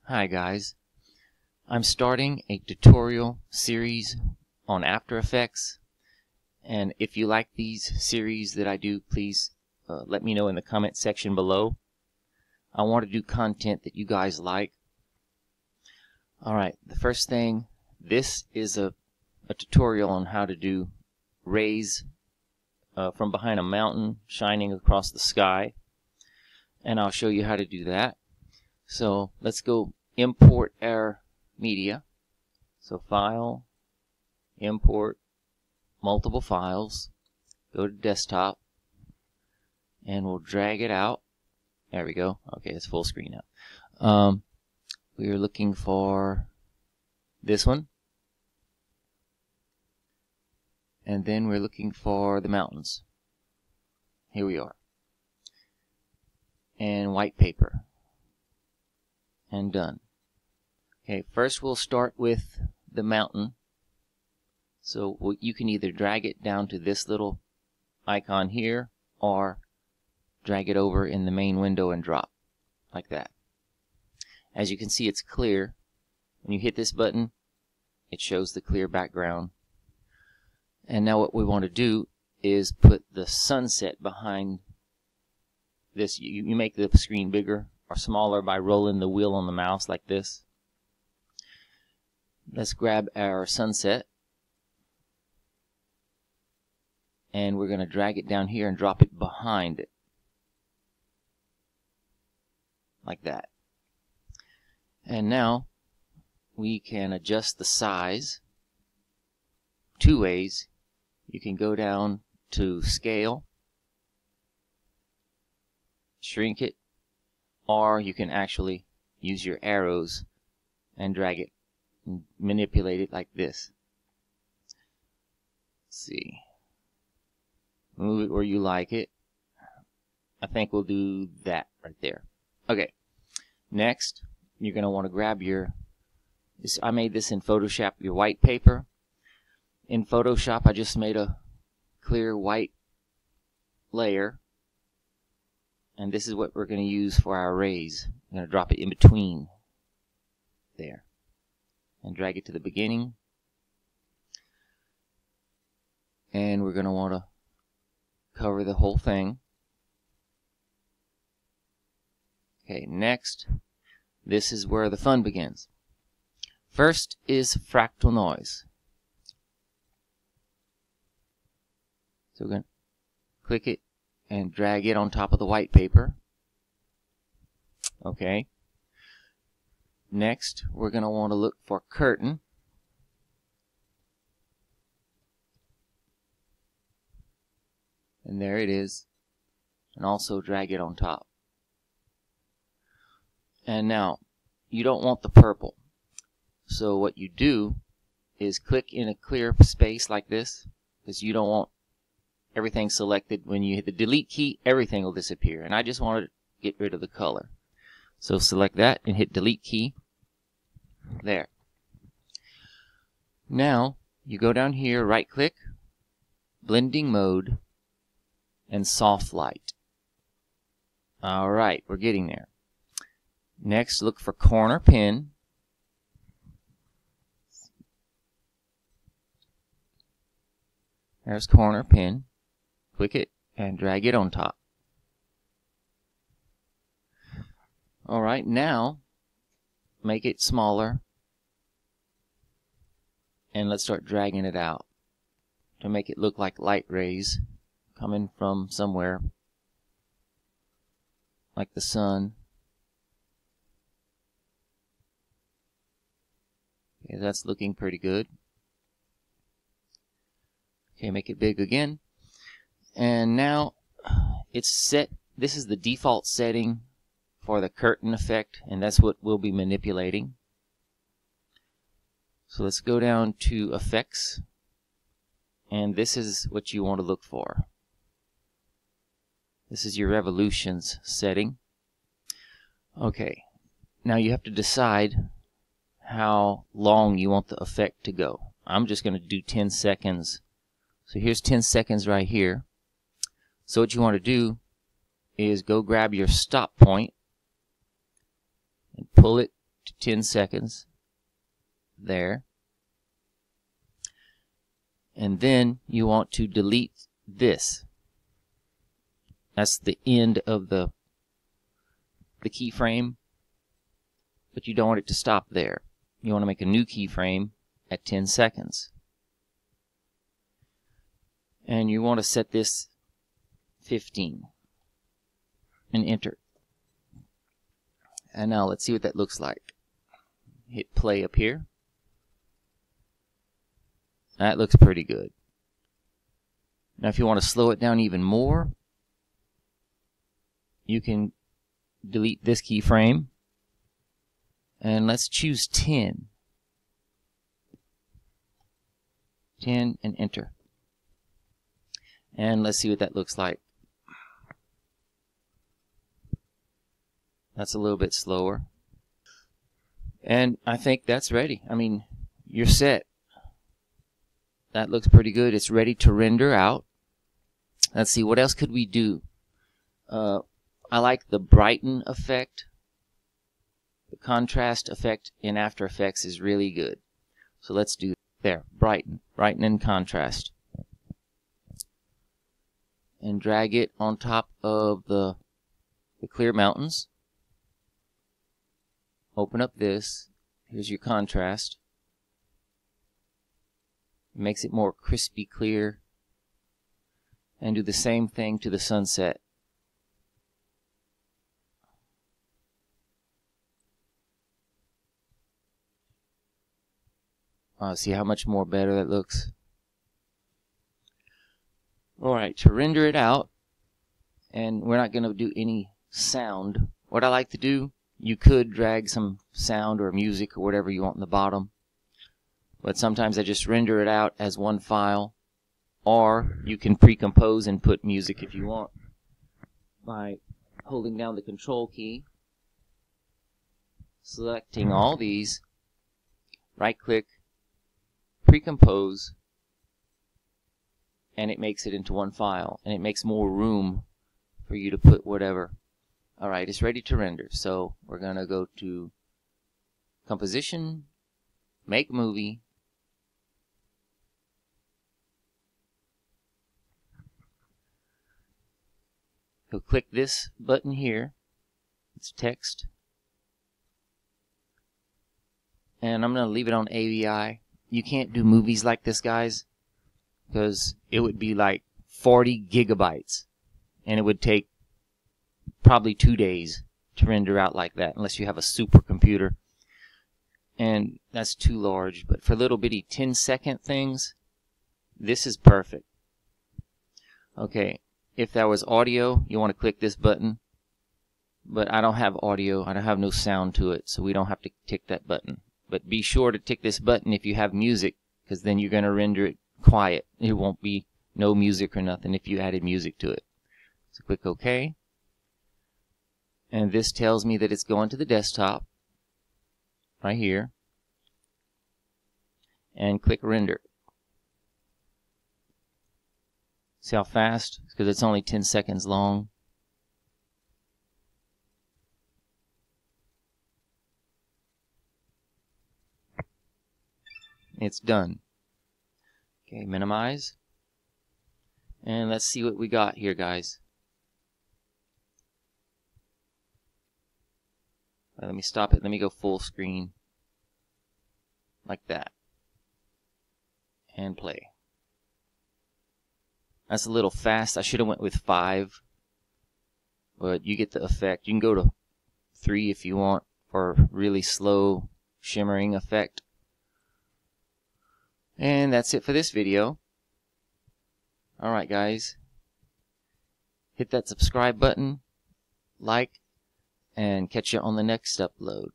Hi guys, I'm starting a tutorial series on After Effects, and if you like these series that I do, please let me know in the comment section below. I want to do content that you guys like. Alright, the first thing, this is a tutorial on how to do rays from behind a mountain shining across the sky, and I'll show you how to do that. So let's go import our media. So File, Import, Multiple Files, go to Desktop, and we'll drag it out. There we go. Okay, it's full screen now. We are looking for this one, and then we're looking for the mountains. Here we are. And white paper. And done. Okay, first we'll start with the mountain. So you can either drag it down to this little icon here, or drag it over in the main window and drop, like that. As you can see, it's clear. When you hit this button, it shows the clear background. And now what we want to do is put the sunset behind this. You make the screen bigger or smaller by rolling the wheel on the mouse like this. Let's grab our sunset, and we're going to drag it down here and drop it behind it, like that. And now we can adjust the size two ways. You can go down to Scale, shrink it, or you can actually use your arrows and drag it and manipulate it like this. Let's see. Move it where you like it. I think we'll do that right there. Okay. Next, you're going to want to grab I made this in Photoshop, your white paper. In Photoshop, I just made a clear white layer. And this is what we're going to use for our rays. I'm going to drop it in between there and drag it to the beginning. And we're going to want to cover the whole thing. Okay, next, this is where the fun begins. First is fractal noise. So we're going to click it and drag it on top of the white paper. Okay. Next, we're going to want to look for curtain. And there it is. And also drag it on top. And now, you don't want the purple. So what you do is click in a clear space like this, because you don't want everything selected. When you hit the delete key, everything will disappear. And I just want to get rid of the color. So select that and hit delete key. There. Now, you go down here, right click, blending mode, and soft light. Alright, we're getting there. Next, look for corner pin. There's corner pin. Click it and drag it on top. Alright, now make it smaller, and let's start dragging it out to make it look like light rays coming from somewhere, like the sun. Okay, that's looking pretty good. Okay, make it big again. And now it's set. This is the default setting for the curtain effect, and that's what we'll be manipulating. So let's go down to Effects, and this is what you want to look for. This is your revolutions setting. Okay, now you have to decide how long you want the effect to go. I'm just going to do 10 seconds. So here's 10 seconds right here. So what you want to do is go grab your stop point and pull it to 10 seconds. There. And then you want to delete this. That's the end of the keyframe, but you don't want it to stop there. You want to make a new keyframe at 10 seconds. And you want to set this 15 and enter. And now let's see what that looks like. Hit play up here. That looks pretty good. Now if you want to slow it down even more, you can delete this keyframe and let's choose 10. 10 and enter. And let's see what that looks like. That's a little bit slower. And I think that's ready. I mean, you're set. That looks pretty good. It's ready to render out. Let's see, what else could we do? I like the brighten effect. The contrast effect in After Effects is really good. So let's do there, brighten and contrast. And drag it on top of the clear mountains. Open up this. Here's your contrast. It makes it more crispy clear. And do the same thing to the sunset. See how much more better that looks? Alright, to render it out, and we're not going to do any sound. What I like to do, you could drag some sound or music or whatever you want in the bottom. But sometimes I just render it out as one file. Or you can pre-compose and put music if you want by holding down the control key, selecting all these, right click, pre-compose, and it makes it into one file, and it makes more room for you to put whatever. Alright, it's ready to render, so we're going to go to Composition, Make Movie, you'll click this button here, it's text, and I'm going to leave it on AVI. You can't do movies like this, guys, because it would be like 40 gigabytes, and it would take probably 2 days to render out like that, unless you have a supercomputer, and that's too large. But for little bitty 10-second things, this is perfect. Okay, if that was audio, you want to click this button, but I don't have audio, I don't have no sound to it, so we don't have to tick that button. But be sure to tick this button if you have music, because then you're going to render it quiet. It won't be no music or nothing if you added music to it. So click OK. And this tells me that it's going to the desktop, right here. And click render. See how fast? Because it's only 10 seconds long. It's done. Okay, minimize. And let's see what we got here, guys. Let me stop it. Let me go full screen. Like that. And play. That's a little fast. I should have went with 5. But you get the effect. You can go to 3 if you want for really slow shimmering effect. And that's it for this video. Alright guys, hit that subscribe button, like, and catch you on the next upload.